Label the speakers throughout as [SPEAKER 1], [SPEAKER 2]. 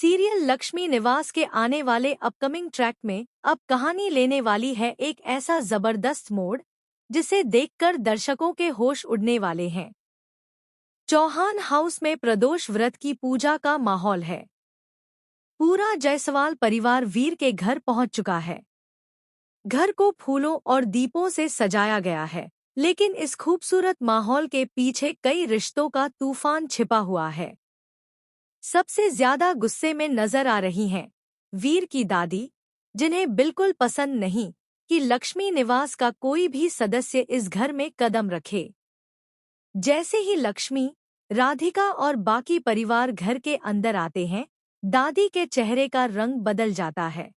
[SPEAKER 1] Serial Lakshmi निवास के आने वाले अपकमिंग ट्रैक में अब कहानी लेने वाली है एक ऐसा जबरदस्त मोड़ जिसे देखकर दर्शकों के होश उड़ने वाले हैं। चौहान हाउस में प्रदोष व्रत की पूजा का माहौल है। पूरा जायसवाल परिवार वीर के घर पहुंच चुका है। घर को फूलों और दीपों से सजाया गया है, लेकिन इस खूबसूरत माहौल के पीछे कई रिश्तों का तूफान छिपा हुआ है। सबसे ज्यादा गुस्से में नजर आ रही हैं वीर की दादी, जिन्हें बिल्कुल पसंद नहीं कि लक्ष्मी निवास का कोई भी सदस्य इस घर में कदम रखे। जैसे ही लक्ष्मी, राधिका और बाकी परिवार घर के अंदर आते हैं, दादी के चेहरे का रंग बदल जाता है।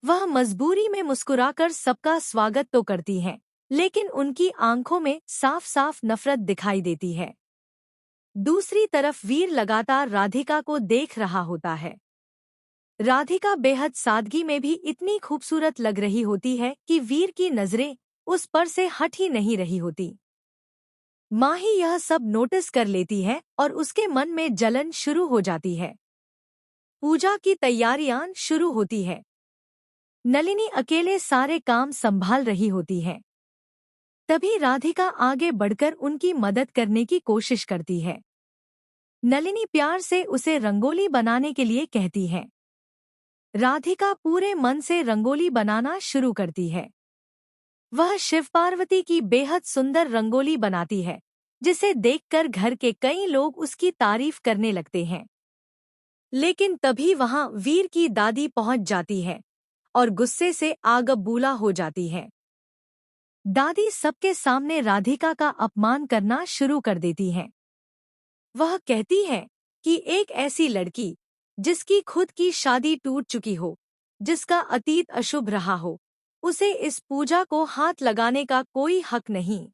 [SPEAKER 1] वह मजबूरी में मुस्कुराकर सबका स्वागत तो करती हैं, लेकिन उनकी आंखों में साफ साफ नफरत दिखाई देती है। दूसरी तरफ वीर लगातार राधिका को देख रहा होता है। राधिका बेहद सादगी में भी इतनी खूबसूरत लग रही होती है कि वीर की नजरें उस पर से हट ही नहीं रही होती। माही यह सब नोटिस कर लेती है और उसके मन में जलन शुरू हो जाती है। पूजा की तैयारियां शुरू होती है। नलिनी अकेले सारे काम संभाल रही होती है। तभी राधिका आगे बढ़कर उनकी मदद करने की कोशिश करती है। नलिनी प्यार से उसे रंगोली बनाने के लिए कहती है। राधिका पूरे मन से रंगोली बनाना शुरू करती है। वह शिव पार्वती की बेहद सुंदर रंगोली बनाती है, जिसे देखकर घर के कई लोग उसकी तारीफ करने लगते हैं। लेकिन तभी वहां वीर की दादी पहुंच जाती है और गुस्से से आग बबूला हो जाती है। दादी सबके सामने राधिका का अपमान करना शुरू कर देती है। वह कहती है कि एक ऐसी लड़की जिसकी खुद की शादी टूट चुकी हो, जिसका अतीत अशुभ रहा हो, उसे इस पूजा को हाथ लगाने का कोई हक नहीं।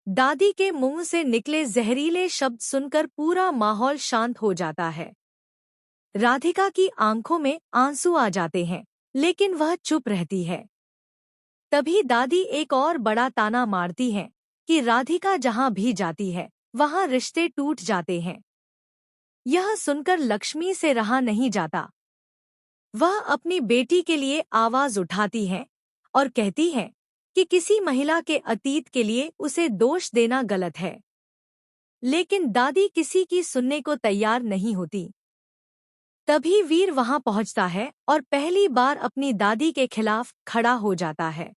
[SPEAKER 1] दादी के मुंह से निकले जहरीले शब्द सुनकर पूरा माहौल शांत हो जाता है। राधिका की आंखों में आंसू आ जाते हैं, लेकिन वह चुप रहती है। तभी दादी एक और बड़ा ताना मारती है कि राधिका जहां भी जाती है, वहां रिश्ते टूट जाते हैं। यह सुनकर लक्ष्मी से रहा नहीं जाता। वह अपनी बेटी के लिए आवाज उठाती है और कहती है कि किसी महिला के अतीत के लिए उसे दोष देना गलत है। लेकिन दादी किसी की सुनने को तैयार नहीं होती। तभी वीर वहां पहुंचता है और पहली बार अपनी दादी के खिलाफ खड़ा हो जाता है।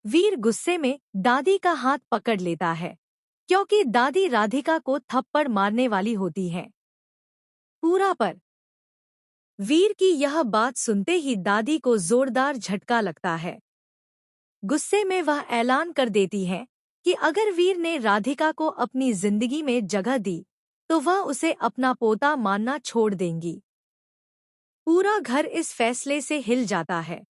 [SPEAKER 1] वीर गुस्से में दादी का हाथ पकड़ लेता है, क्योंकि दादी राधिका को थप्पड़ मारने वाली होती है। पूरा पर वीर की यह बात सुनते ही दादी को जोरदार झटका लगता है। गुस्से में वह ऐलान कर देती है कि अगर वीर ने राधिका को अपनी जिंदगी में जगह दी, तो वह उसे अपना पोता मानना छोड़ देंगी। पूरा घर इस फैसले से हिल जाता है।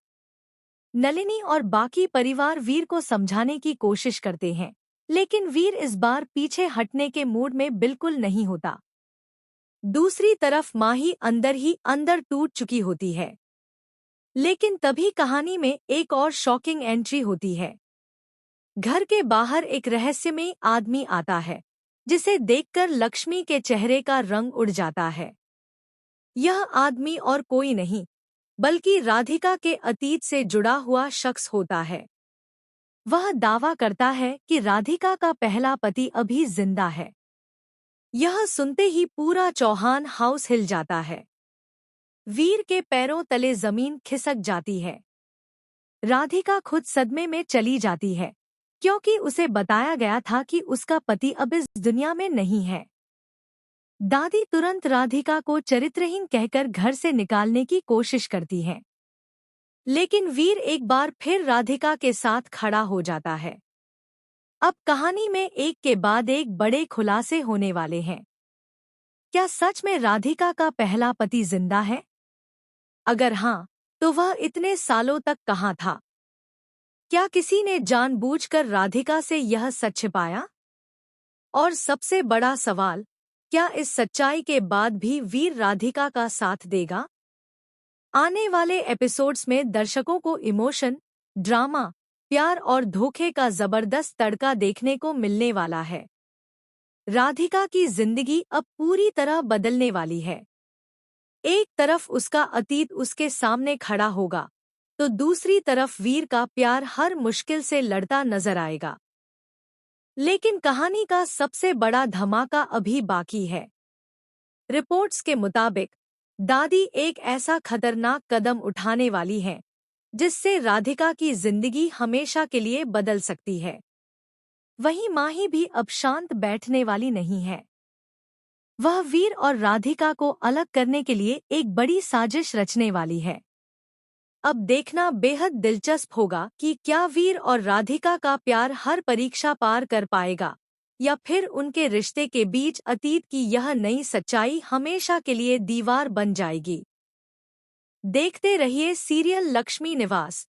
[SPEAKER 1] नलिनी और बाकी परिवार वीर को समझाने की कोशिश करते हैं, लेकिन वीर इस बार पीछे हटने के मूड में बिल्कुल नहीं होता। दूसरी तरफ माही अंदर ही अंदर टूट चुकी होती है। लेकिन तभी कहानी में एक और शॉकिंग एंट्री होती है। घर के बाहर एक रहस्यमयी आदमी आता है, जिसे देखकर लक्ष्मी के चेहरे का रंग उड़ जाता है। यह आदमी और कोई नहीं, बल्कि राधिका के अतीत से जुड़ा हुआ शख्स होता है। वह दावा करता है कि राधिका का पहला पति अभी जिंदा है। यह सुनते ही पूरा चौहान हाउस हिल जाता है। वीर के पैरों तले जमीन खिसक जाती है। राधिका खुद सदमे में चली जाती है, क्योंकि उसे बताया गया था कि उसका पति अब इस दुनिया में नहीं है। दादी तुरंत राधिका को चरित्रहीन कहकर घर से निकालने की कोशिश करती है, लेकिन वीर एक बार फिर राधिका के साथ खड़ा हो जाता है। अब कहानी में एक के बाद एक बड़े खुलासे होने वाले हैं। क्या सच में राधिका का पहला पति जिंदा है? अगर हाँ, तो वह इतने सालों तक कहाँ था? क्या किसी ने जानबूझकर राधिका से यह सच छिपाया? और सबसे बड़ा सवाल, क्या इस सच्चाई के बाद भी वीर राधिका का साथ देगा? आने वाले एपिसोड्स में दर्शकों को इमोशन, ड्रामा, प्यार और धोखे का जबरदस्त तड़का देखने को मिलने वाला है। राधिका की जिंदगी अब पूरी तरह बदलने वाली है। एक तरफ उसका अतीत उसके सामने खड़ा होगा, तो दूसरी तरफ वीर का प्यार हर मुश्किल से लड़ता नजर आएगा। लेकिन कहानी का सबसे बड़ा धमाका अभी बाकी है। रिपोर्ट्स के मुताबिक दादी एक ऐसा खतरनाक कदम उठाने वाली है जिससे राधिका की जिंदगी हमेशा के लिए बदल सकती है। वहीं माही भी अब शांत बैठने वाली नहीं है। वह वीर और राधिका को अलग करने के लिए एक बड़ी साजिश रचने वाली है। अब देखना बेहद दिलचस्प होगा कि क्या वीर और राधिका का प्यार हर परीक्षा पार कर पाएगा, या फिर उनके रिश्ते के बीच अतीत की यह नई सच्चाई हमेशा के लिए दीवार बन जाएगी। देखते रहिए सीरियल लक्ष्मी निवास,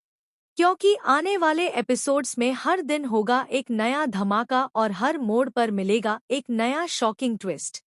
[SPEAKER 1] क्योंकि आने वाले एपिसोड्स में हर दिन होगा एक नया धमाका और हर मोड़ पर मिलेगा एक नया शॉकिंग ट्विस्ट।